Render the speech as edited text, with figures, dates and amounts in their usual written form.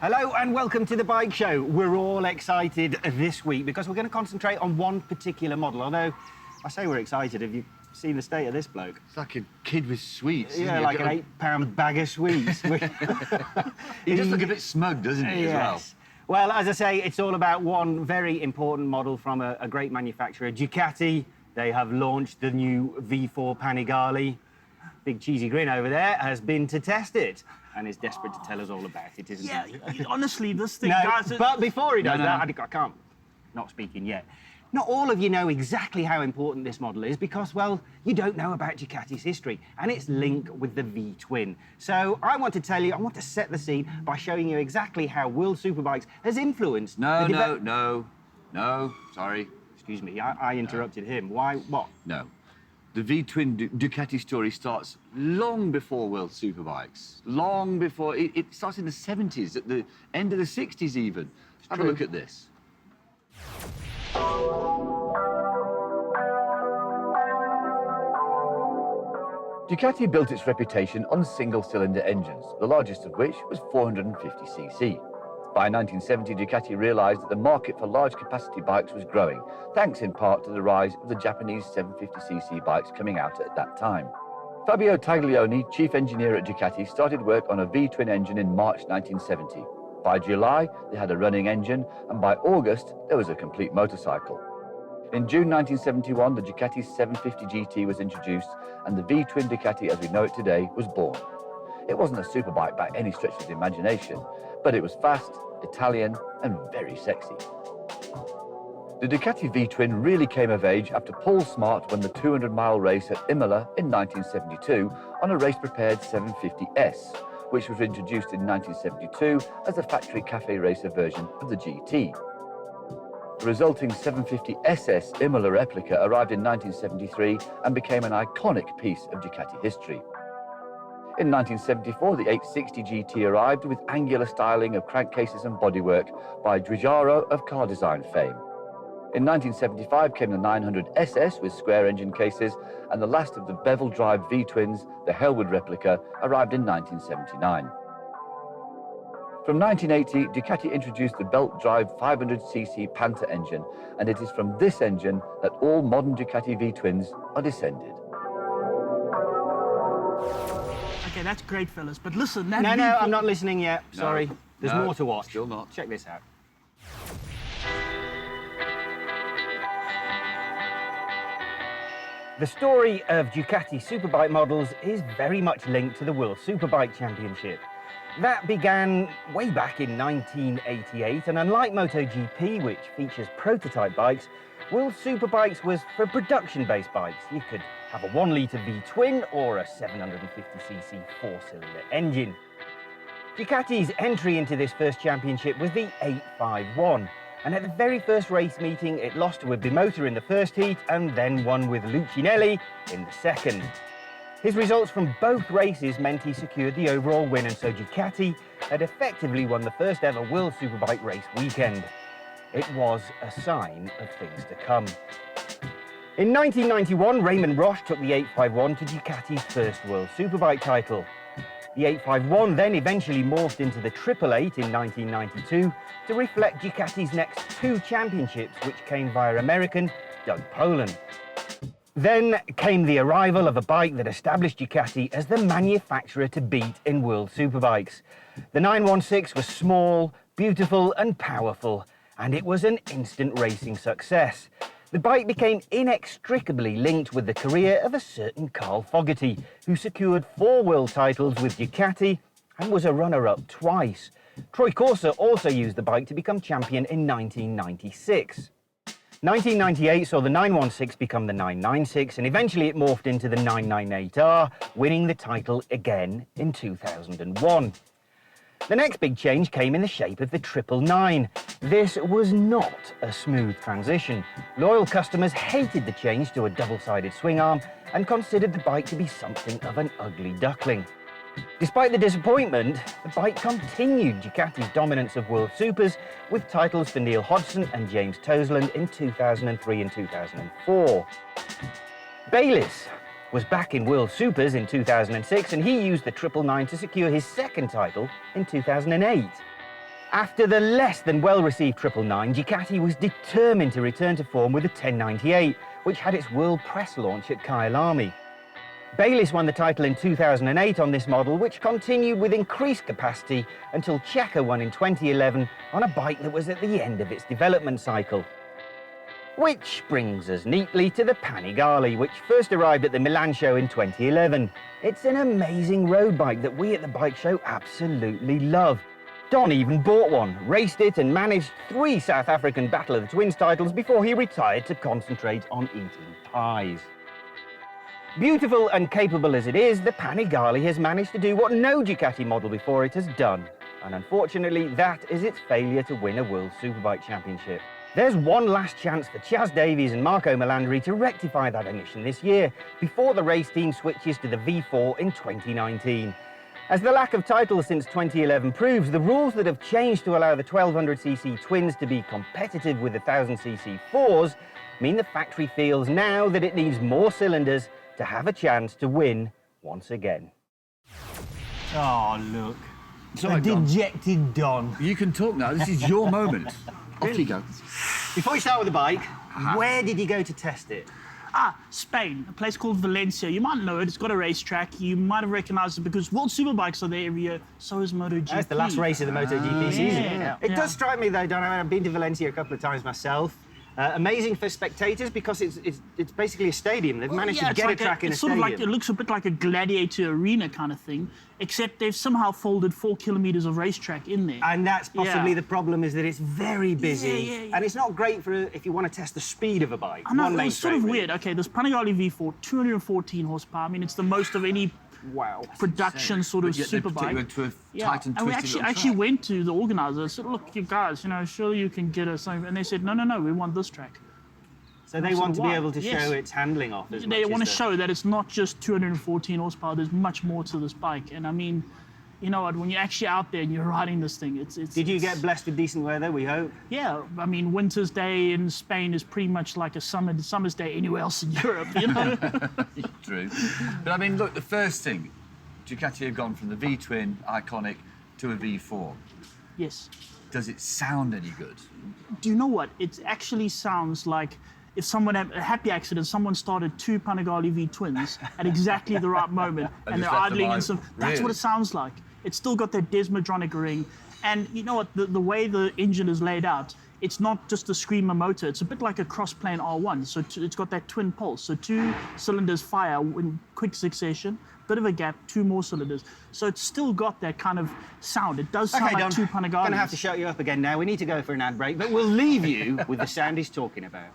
Hello and welcome to the Bike Show. We're all excited this week because we're going to concentrate on one particular model. Although I say we're excited, have you seen the state of this bloke? It's like a kid with sweets. Yeah, like an 8-pound bag of sweets. He does look a bit smug, doesn't he, yes. as well? Well, as I say, it's all about one very important model from a great manufacturer, Ducati. They have launched the new V4 Panigale. Big cheesy grin over there has been to test it and is desperate to tell us all about it, isn't he? Honestly, this thing... No, but before he does that, I can't... Not speaking yet. Not all of you know exactly how important this model is because, well, you don't know about Ducati's history and its link with the V-twin. So I want to set the scene by showing you exactly how World Superbikes has influenced... No, sorry. Excuse me, I interrupted him. Why, what? No. The V-twin Ducati story starts long before World Superbikes. Long before... It starts in the 70s, at the end of the 60s even. Have a look at this. Ducati built its reputation on single-cylinder engines, the largest of which was 450cc. By 1970, Ducati realized that the market for large-capacity bikes was growing, thanks in part to the rise of the Japanese 750cc bikes coming out at that time. Fabio Taglioni, chief engineer at Ducati, started work on a V-twin engine in March 1970. By July, they had a running engine, and by August, there was a complete motorcycle. In June 1971, the Ducati 750 GT was introduced, and the V-twin Ducati as we know it today was born. It wasn't a superbike by any stretch of the imagination, but it was fast, Italian, and very sexy. The Ducati V-twin really came of age after Paul Smart won the 200-mile race at Imola in 1972 on a race-prepared 750S, which was introduced in 1972 as a factory cafe racer version of the GT. The resulting 750SS Imola replica arrived in 1973 and became an iconic piece of Ducati history. In 1974, the 860 GT arrived with angular styling of crankcases and bodywork by Giugiaro of car design fame. In 1975 came the 900 SS with square engine cases, and the last of the bevel drive V-twins, the Hellwood replica, arrived in 1979. From 1980, Ducati introduced the belt drive 500cc Panther engine, and it is from this engine that all modern Ducati V-twins are descended. Okay, that's great, fellas, but listen... No, I'm not listening yet. Sorry. There's more to watch. Still not. Check this out. The story of Ducati Superbike models is very much linked to the World Superbike Championship. That began way back in 1988, and unlike MotoGP, which features prototype bikes, World Superbikes was for production-based bikes. You could have a 1-litre V-twin or a 750cc 4-cylinder engine. Ducati's entry into this first championship was the 851, and at the very first race meeting it lost to a bimotor in the first heat and then won with Lucinelli in the second. His results from both races meant he secured the overall win, and so Ducati had effectively won the first ever World Superbike race weekend. It was a sign of things to come. In 1991, Raymond Roche took the 851 to Ducati's first World Superbike title. The 851 then eventually morphed into the 888 in 1992 to reflect Ducati's next 2 championships, which came via American Doug Poland. Then came the arrival of a bike that established Ducati as the manufacturer to beat in World Superbikes. The 916 was small, beautiful and powerful, and it was an instant racing success. The bike became inextricably linked with the career of a certain Carl Fogarty, who secured 4 world titles with Ducati and was a runner-up twice. Troy Corser also used the bike to become champion in 1996. 1998 saw the 916 become the 996, and eventually it morphed into the 998R, winning the title again in 2001. The next big change came in the shape of the 999. This was not a smooth transition. Loyal customers hated the change to a double-sided swing arm and considered the bike to be something of an ugly duckling. Despite the disappointment, the bike continued Ducati's dominance of World Supers with titles for Neil Hodgson and James Toseland in 2003 and 2004. Bayliss was back in World Supers in 2006, and he used the 999 to secure his second title in 2008. After the less than well-received 999, Ducati was determined to return to form with the 1098, which had its world press launch at Kyalami. Bayliss won the title in 2008 on this model, which continued with increased capacity until Checo won in 2011 on a bike that was at the end of its development cycle. Which brings us neatly to the Panigale, which first arrived at the Milan show in 2011. It's an amazing road bike that we at the bike show absolutely love. Don even bought one, raced it and managed 3 South African Battle of the Twins titles before he retired to concentrate on eating pies. Beautiful and capable as it is, the Panigale has managed to do what no Ducati model before it has done. And unfortunately, that is its failure to win a World Superbike Championship. There's one last chance for Chaz Davies and Marco Melandri to rectify that omission this year, before the race team switches to the V4 in 2019. As the lack of titles since 2011 proves, the rules that have changed to allow the 1200cc twins to be competitive with the 1000cc fours mean the factory feels now that it needs more cylinders to have a chance to win once again. Oh, look. Sorry, A dejected Don. You can talk now. This is your moment. Off you go. Before you start with the bike, where did you go to test it? Spain, a place called Valencia. You might know it. It's got a racetrack. You might have recognised it because World Superbikes are there every year. So is MotoGP. That's the last race of the MotoGP season. Yeah. It does strike me though, Don. I've been to Valencia a couple of times myself. Amazing for spectators because it's basically a stadium. They've managed to get a track in a stadium. Sort of like, it looks a bit like a gladiator arena kind of thing, except they've somehow folded 4 kilometres of racetrack in there. And that's possibly the problem, is that it's very busy. And it's not great for if you want to test the speed of a bike. I know, it's sort of weird. Okay, this Panigale V4, 214 horsepower. I mean, it's the most of any production sort of superbike. And we actually went to the organizer and said, look, you guys, surely you can get us. And they said, no, we want this track. So they want to be able to show its handling off as much. They want to show that it's not just 214 horsepower. There's much more to this bike. And I mean, you know what? When you're actually out there and you're riding this thing, it's. Did you get blessed with decent weather? We hope. Yeah, I mean, winter's day in Spain is pretty much like a summer's day anywhere else in Europe. True. But I mean, look, the first thing, Ducati have gone from the V-twin iconic to a V4. Yes. Does it sound any good? Do you know what? It actually sounds like if someone had a happy accident, someone started 2 Panigale V-twins at exactly the right moment and they're idling and some. That's what it sounds like. It's still got that desmodronic ring. And you know what? The way the engine is laid out, it's not just a screamer motor. It's a bit like a cross-plane R1. So it's got that twin pulse. So 2 cylinders fire in quick succession, bit of a gap, 2 more cylinders. So it's still got that kind of sound. It does sound like 2 Panigales. I'm going to have to shut you up again now. We need to go for an ad break, but we'll leave you with the sound he's talking about.